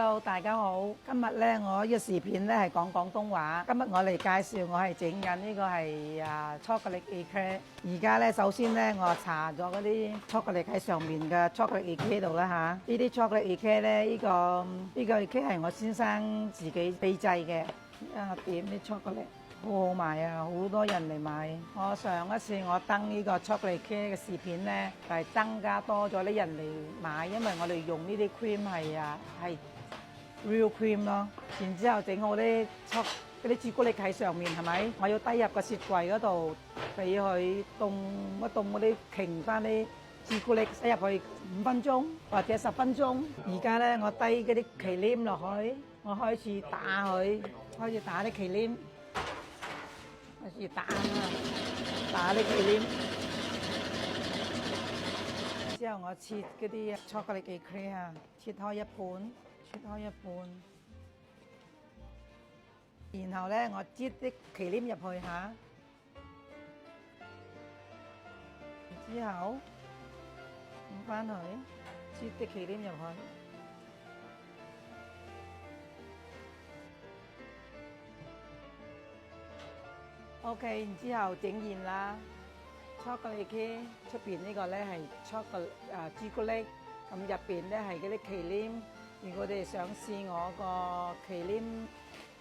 Hello，大家好。今日咧，我呢個視片咧係講廣東話。今日我嚟介紹，我係整緊呢個係chocolate eclair。而家咧，首先咧，我搽咗嗰啲 chocolate 喺上面嘅 chocolate eclair 度啦嚇。呢啲 chocolate eclair 咧，呢個 eclair 係我先生自己秘製嘅。我點啲 chocolate。好好賣啊！好多人嚟買。我上一次我登呢個 chocolate cake 嘅視片咧，係增加多咗啲人嚟買，因為我哋用呢啲 cream 係 real cream 咯。然之後整好啲嗰啲朱古力喺上面，係咪？我要低入個雪櫃嗰度，俾佢凍一凍嗰啲瓊翻啲朱古力，擠入去5分鐘或者10分鐘。而家咧，我低嗰啲忌廉落去，我開始打佢，開始打啲忌廉。開始打啲忌廉，之後我切嗰啲巧克力嘅 eclair 啊，切開一半，然後咧我擠啲忌廉入去嚇，之後咁翻去擠啲忌廉入去。OK， 然之後整完啦，chocolate cake 出邊呢個咧係朱古力，咁入邊咧係嗰啲忌廉。如果你哋想試我個忌廉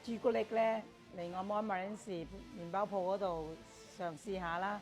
朱古力咧，嚟我Montmorency麵包鋪嗰度嘗試下啦。